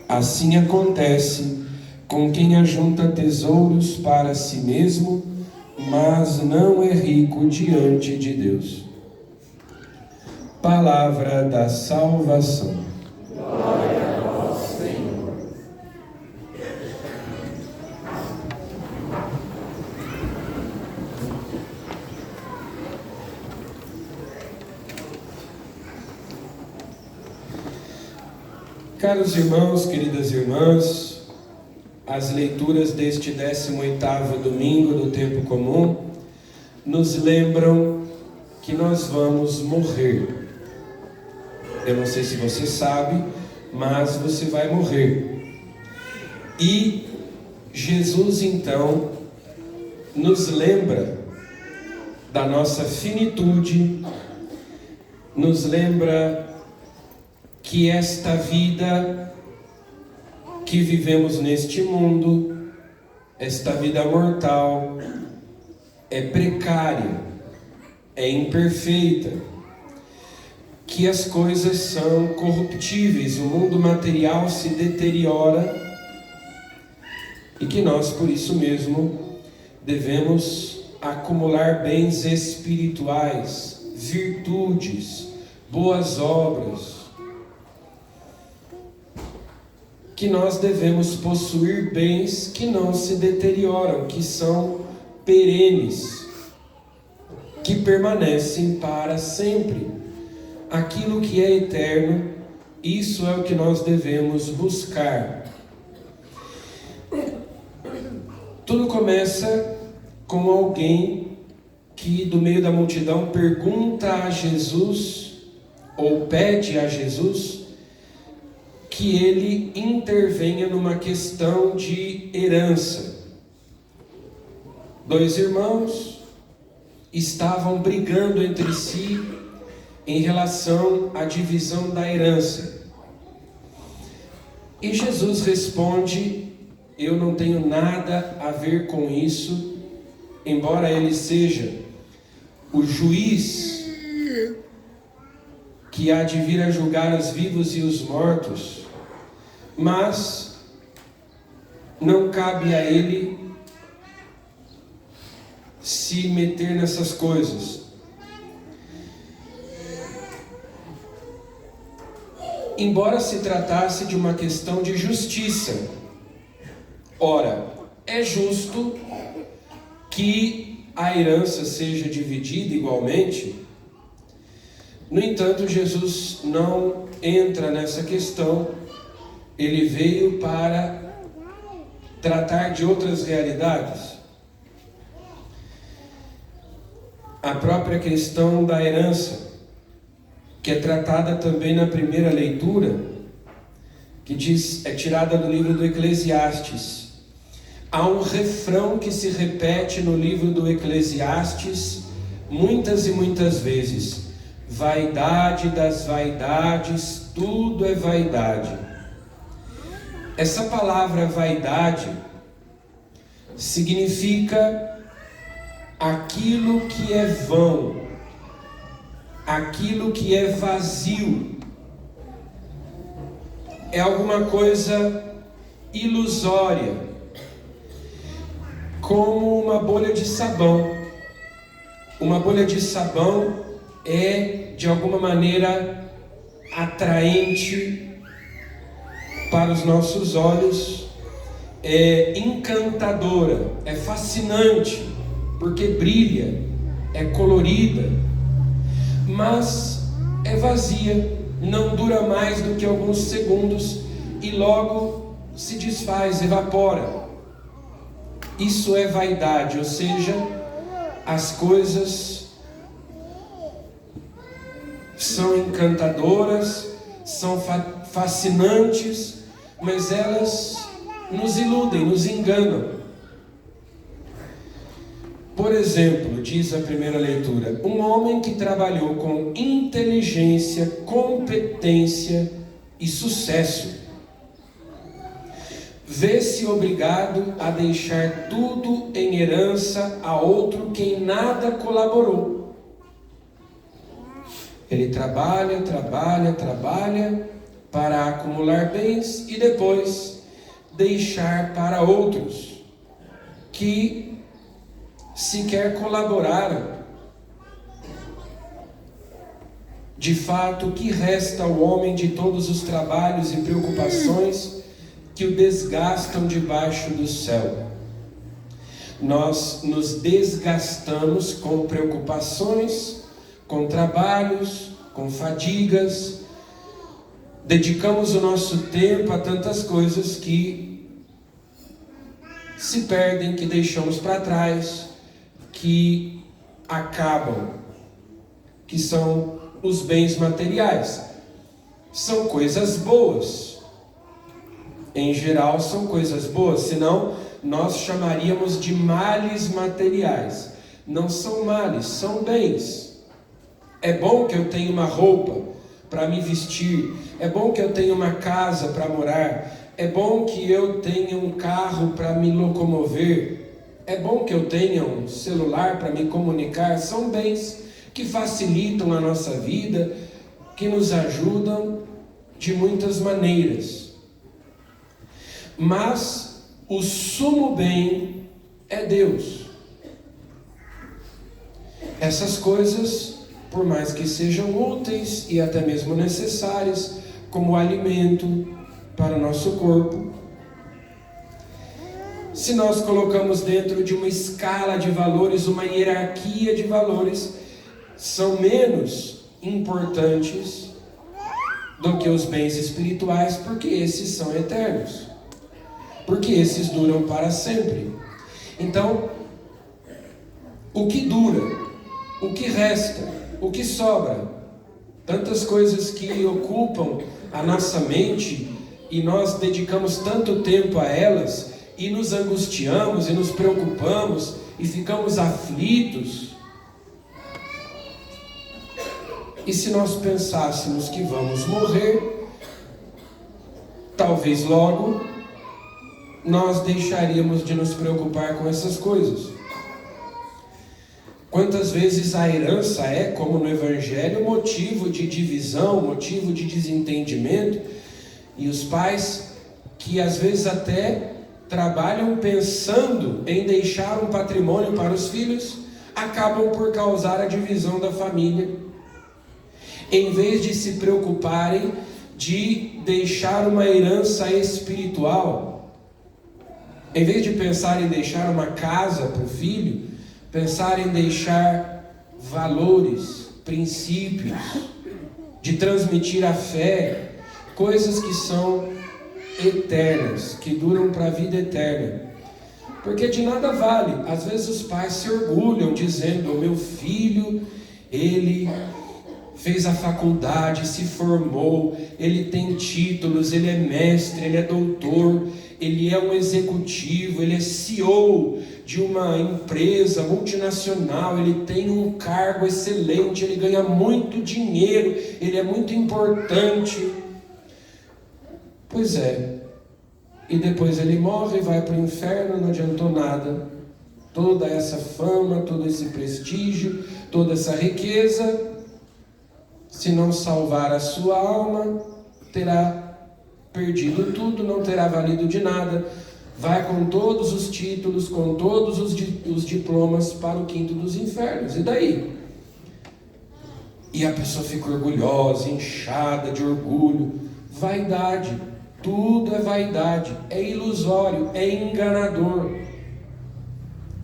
Assim acontece com quem ajunta tesouros para si mesmo, mas não é rico diante de Deus. Palavra da salvação. Glória a vós, Senhor. Caros irmãos, queridas irmãs, as leituras deste 18º domingo do tempo comum nos lembram que nós vamos morrer. Eu não sei se você sabe, mas você vai morrer. E Jesus então nos lembra da nossa finitude, nos lembra que esta vida que vivemos neste mundo, esta vida mortal, é precária, é imperfeita, que as coisas são corruptíveis, o mundo material se deteriora e que nós, por isso mesmo, devemos acumular bens espirituais, virtudes, boas obras, que nós devemos possuir bens que não se deterioram, que são perenes, que permanecem para sempre. Aquilo que é eterno, isso é o que nós devemos buscar. Tudo começa com alguém que do meio da multidão pergunta a Jesus, ou pede a Jesus, que ele intervenha numa questão de herança. Dois irmãos estavam brigando entre si em relação à divisão da herança. E Jesus responde: eu não tenho nada a ver com isso, embora ele seja o juiz que há de vir a julgar os vivos e os mortos, mas não cabe a ele se meter nessas coisas. Embora se tratasse de uma questão de justiça. Ora, é justo que a herança seja dividida igualmente. No entanto, Jesus não entra nessa questão. Ele veio para tratar de outras realidades. A própria questão da herança, que é tratada também na primeira leitura, que diz, é tirada do livro do Eclesiastes. Há um refrão que se repete no livro do Eclesiastes muitas e muitas vezes: vaidade das vaidades, tudo é vaidade. Essa palavra vaidade significa aquilo que é vão, aquilo que é vazio, é alguma coisa ilusória, como uma bolha de sabão. Uma bolha de sabão é, de alguma maneira, atraente para os nossos olhos, é encantadora, é fascinante, porque brilha, é colorida, mas é vazia, não dura mais do que alguns segundos e logo se desfaz, evapora. Isso é vaidade, ou seja, as coisas são encantadoras, são fascinantes, mas elas nos iludem, nos enganam. Por exemplo, diz a primeira leitura, um homem que trabalhou com inteligência, competência e sucesso, vê-se obrigado a deixar tudo em herança a outro que em nada colaborou. Ele trabalha, para acumular bens e depois deixar para outros que sequer colaboraram. De fato, o que resta ao homem de todos os trabalhos e preocupações que o desgastam debaixo do céu? Nós nos desgastamos com preocupações, com trabalhos, com fadigas, dedicamos o nosso tempo a tantas coisas que se perdem, que deixamos para trás, que acabam, que são os bens materiais. São coisas boas, em geral são coisas boas, senão nós chamaríamos de males materiais. Não são males, são bens. É bom que eu tenha uma roupa para me vestir, é bom que eu tenha uma casa para morar, é bom que eu tenha um carro para me locomover, é bom que eu tenha um celular para me comunicar. São bens que facilitam a nossa vida, que nos ajudam de muitas maneiras. Mas o sumo bem é Deus. Essas coisas, por mais que sejam úteis e até mesmo necessárias, como alimento para o nosso corpo, se nós colocamos dentro de uma escala de valores, uma hierarquia de valores, são menos importantes do que os bens espirituais, porque esses são eternos, porque esses duram para sempre. Então, o que dura, o que resta, o que sobra, tantas coisas que ocupam a nossa mente e nós dedicamos tanto tempo a elas e nos angustiamos e nos preocupamos e ficamos aflitos. E se nós pensássemos que vamos morrer, talvez logo, nós deixaríamos de nos preocupar com essas coisas. Quantas vezes a herança é, como no Evangelho, motivo de divisão, motivo de desentendimento, e os pais que às vezes até trabalham pensando em deixar um patrimônio para os filhos, acabam por causar a divisão da família, em vez de se preocuparem de deixar uma herança espiritual, em vez de pensar em deixar uma casa para o filho, pensar em deixar valores, princípios, de transmitir a fé, coisas que são eternas, que duram para a vida eterna. Porque de nada vale, às vezes os pais se orgulham dizendo: o meu filho, ele fez a faculdade, se formou, ele tem títulos, ele é mestre, ele é doutor, ele é um executivo, ele é CEO de uma empresa multinacional, ele tem um cargo excelente, ele ganha muito dinheiro, ele é muito importante. Pois é, e depois ele morre e vai para o inferno, não adiantou nada. Toda essa fama, todo esse prestígio, toda essa riqueza, se não salvar a sua alma, terá perdido tudo, não terá valido de nada. Vai com todos os títulos, com todos os diplomas para o quinto dos infernos. E daí? E a pessoa fica orgulhosa, inchada de orgulho. Vaidade. Tudo é vaidade. É ilusório, é enganador.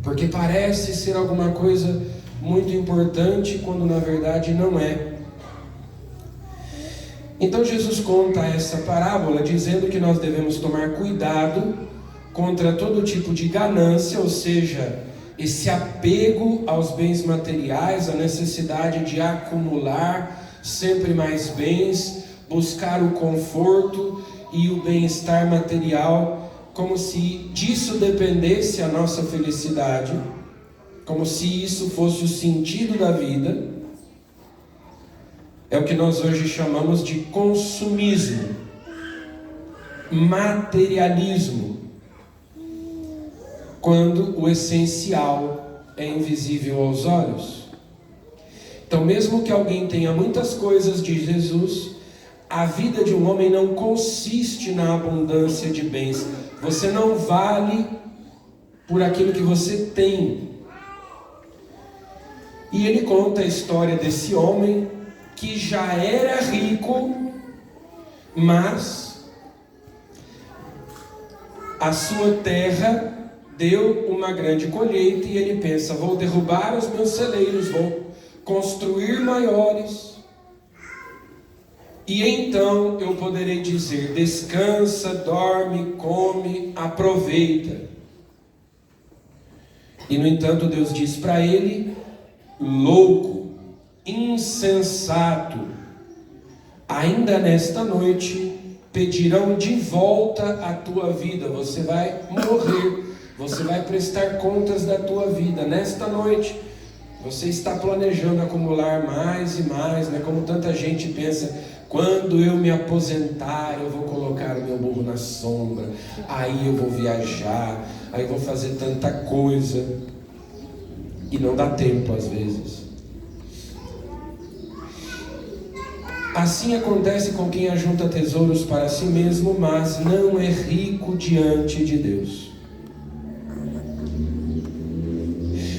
Porque parece ser alguma coisa muito importante, quando na verdade não é. Então Jesus conta essa parábola dizendo que nós devemos tomar cuidado contra todo tipo de ganância, ou seja, esse apego aos bens materiais, a necessidade de acumular sempre mais bens, buscar o conforto e o bem-estar material, como se disso dependesse a nossa felicidade, como se isso fosse o sentido da vida. É o que nós hoje chamamos de consumismo, materialismo, quando o essencial é invisível aos olhos. Então, mesmo que alguém tenha muitas coisas de Jesus, A vida de um homem não consiste na abundância de bens. Você não vale por aquilo que você tem. E ele conta a história desse homem que já era rico, mas a sua terra deu uma grande colheita e ele pensa: vou derrubar os meus celeiros, vou construir maiores, e então eu poderei dizer: descansa, dorme, come, aproveita. E no entanto Deus diz para ele: louco, insensato, ainda nesta noite pedirão de volta a tua vida. Você vai morrer, você vai prestar contas da tua vida nesta noite. Você está planejando acumular mais e mais, né? Como tanta gente pensa: quando eu me aposentar, eu vou colocar o meu burro na sombra, aí eu vou viajar, aí eu vou fazer tanta coisa. E não dá tempo às vezes. Assim acontece com quem ajunta tesouros para si mesmo, mas não é rico diante de Deus.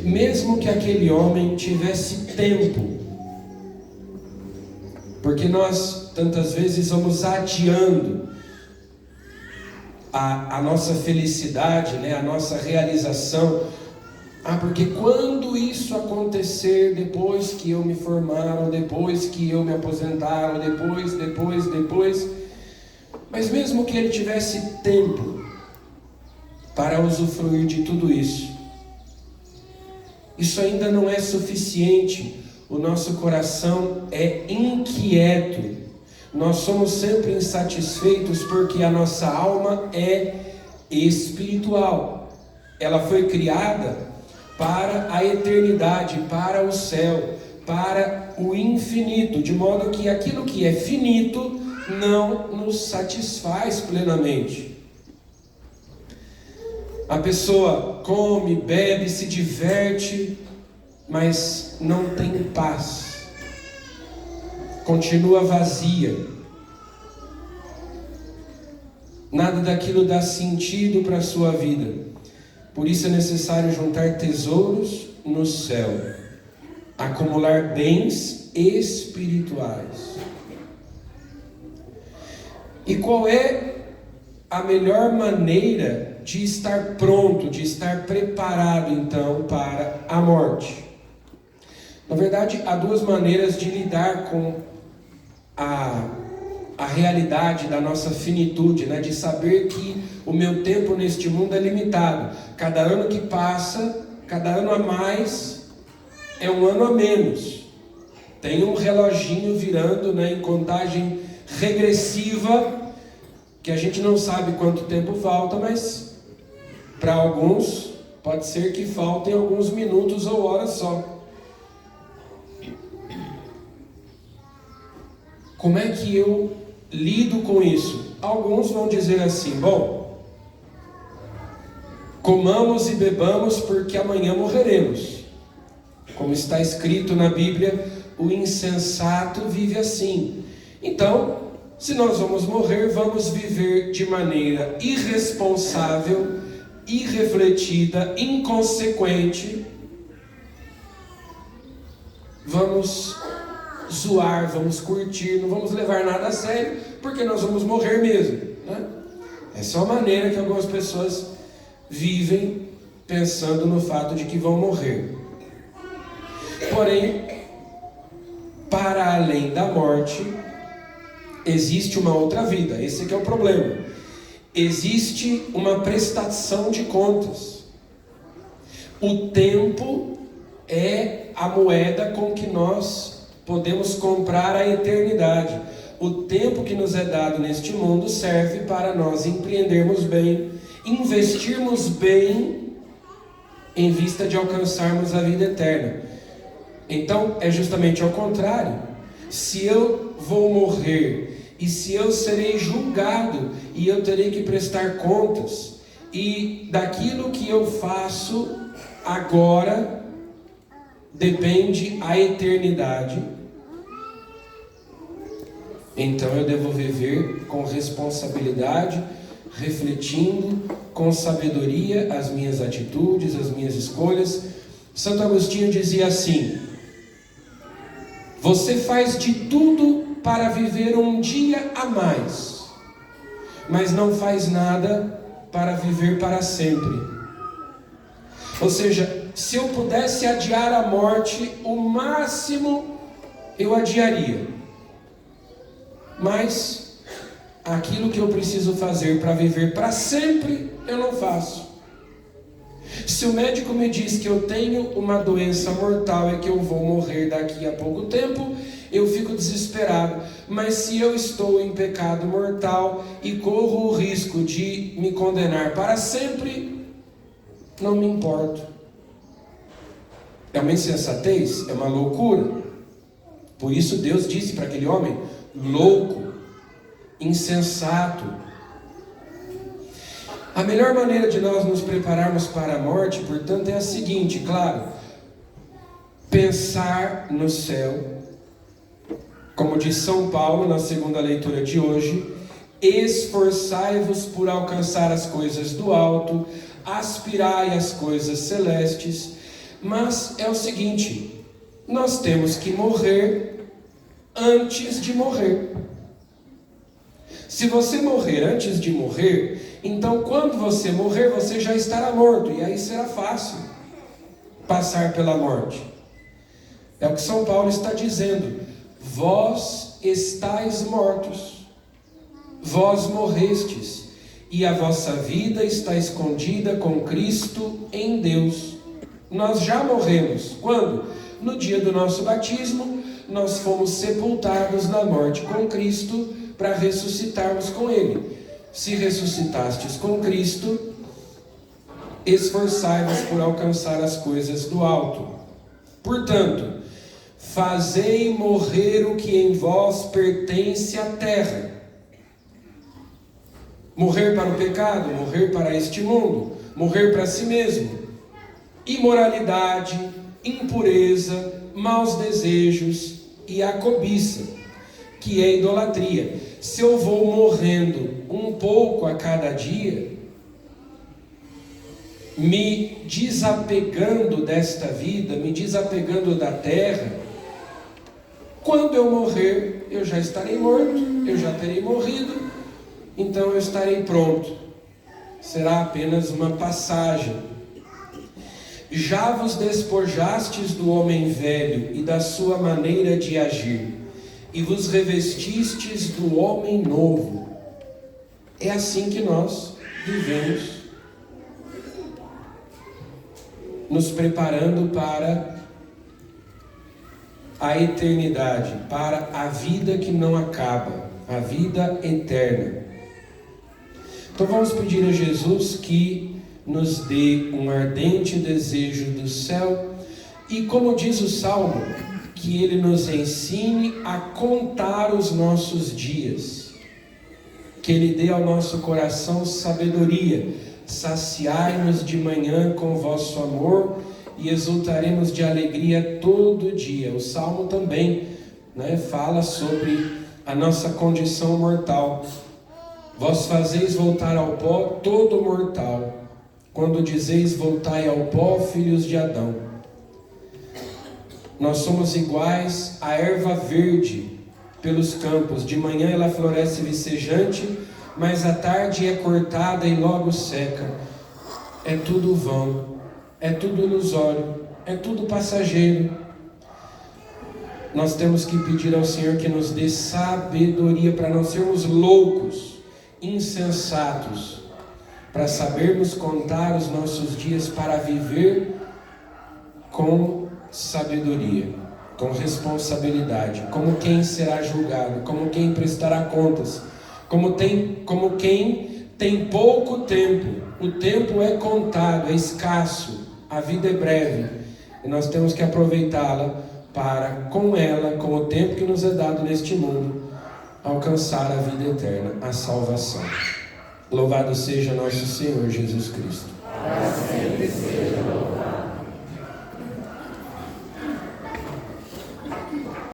Mesmo que aquele homem tivesse tempo, porque nós tantas vezes vamos adiando a nossa felicidade, né? A nossa realização. Porque quando isso acontecer, depois que eu me formar, ou depois que eu me aposentar, ou depois. Mas mesmo que ele tivesse tempo para usufruir de tudo isso, isso ainda não é suficiente. O nosso coração é inquieto. Nós somos sempre insatisfeitos porque a nossa alma é espiritual. Ela foi criada para a eternidade, para o céu, para o infinito, de modo que aquilo que é finito não nos satisfaz plenamente. A pessoa come, bebe, se diverte, mas não tem paz, continua vazia. Nada daquilo dá sentido para a sua vida. Por isso é necessário juntar tesouros no céu, acumular bens espirituais. E qual é a melhor maneira de estar pronto, de estar preparado então para a morte? Na verdade, há duas maneiras de lidar com a realidade da nossa finitude, né? De saber que o meu tempo neste mundo é limitado. Cada ano que passa, cada ano a mais, é um ano a menos. Tem um reloginho virando, né, em contagem regressiva, que a gente não sabe quanto tempo falta, mas para alguns pode ser que faltem alguns minutos ou horas só. Como é que eu lido com isso? Alguns vão dizer assim: bom, comamos e bebamos porque amanhã morreremos. Como está escrito na Bíblia, o insensato vive assim. Então, se nós vamos morrer, vamos viver de maneira irresponsável, irrefletida, inconsequente. Vamos zoar, vamos curtir, não vamos levar nada a sério, porque nós vamos morrer mesmo, né? Essa é uma maneira que algumas pessoas vivem, pensando no fato de que vão morrer. Porém, para além da morte, existe uma outra vida. Esse aqui é o problema. Existe uma prestação de contas. O tempo é a moeda com que nós podemos comprar a eternidade. O tempo que nos é dado neste mundo serve para nós empreendermos bem, investirmos bem, em vista de alcançarmos a vida eterna. Então, é justamente ao contrário. Se eu vou morrer, e se eu serei julgado, e eu terei que prestar contas, e daquilo que eu faço agora depende a eternidade, Então eu devo viver com responsabilidade, refletindo com sabedoria as minhas atitudes, as minhas escolhas. Santo Agostinho dizia assim: você faz de tudo para viver um dia a mais, mas não faz nada para viver para sempre. Ou seja, se eu pudesse adiar a morte, o máximo eu adiaria. Mas aquilo que eu preciso fazer para viver para sempre, eu não faço. Se o médico me diz que eu tenho uma doença mortal e que eu vou morrer daqui a pouco tempo, eu fico desesperado. Mas se eu estou em pecado mortal e corro o risco de me condenar para sempre, não me importo. É uma insensatez, é uma loucura. Por isso Deus disse para aquele homem: louco, insensato. A melhor maneira de nós nos prepararmos para a morte, portanto, é a seguinte, claro: pensar no céu, como diz São Paulo na segunda leitura de hoje: esforçai-vos por alcançar as coisas do alto, aspirai às coisas celestes. Mas é o seguinte: nós temos que morrer antes de morrer. Se você morrer antes de morrer, então quando você morrer, você já estará morto, e aí será fácil passar pela morte. É o que São Paulo está dizendo: vós estáis mortos, vós morrestes, e a vossa vida está escondida com Cristo em Deus. Nós já morremos. Quando? No dia do nosso batismo, nós fomos sepultados na morte com Cristo para ressuscitarmos com Ele. Se ressuscitastes com Cristo, esforçai-vos por alcançar as coisas do alto. Portanto, fazei morrer o que em vós pertence à terra. Morrer para o pecado, morrer para este mundo, morrer para si mesmo. Imoralidade, impureza, maus desejos e a cobiça, que é idolatria. Se eu vou morrendo um pouco a cada dia, me desapegando desta vida, me desapegando da terra, quando eu morrer, eu já estarei morto, eu já terei morrido, então eu estarei pronto. Será apenas uma passagem. Já vos despojastes do homem velho e da sua maneira de agir, e vos revestistes do homem novo. É assim que nós vivemos, nos preparando para a eternidade, para a vida que não acaba, a vida eterna. Então vamos pedir a Jesus que nos dê um ardente desejo do céu e, como diz o Salmo, que Ele nos ensine a contar os nossos dias, que Ele dê ao nosso coração sabedoria. Saciai-nos de manhã com vosso amor e exultaremos de alegria todo dia. O Salmo também, fala sobre a nossa condição mortal. Vós fazeis voltar ao pó todo mortal, quando dizeis voltai ao pó, filhos de Adão. Nós somos iguais à erva verde pelos campos. De manhã ela floresce vicejante, mas à tarde é cortada e logo seca. É tudo vão, é tudo ilusório, é tudo passageiro. Nós temos que pedir ao Senhor que nos dê sabedoria para não sermos loucos, insensatos, para sabermos contar os nossos dias, para viver com sabedoria, com responsabilidade, como quem será julgado, como quem prestará contas, como quem tem pouco tempo. O tempo é contado, é escasso, a vida é breve, e nós temos que aproveitá-la para, com ela, com o tempo que nos é dado neste mundo, alcançar a vida eterna, a salvação. Louvado seja nosso Senhor Jesus Cristo. Para sempre seja louvado.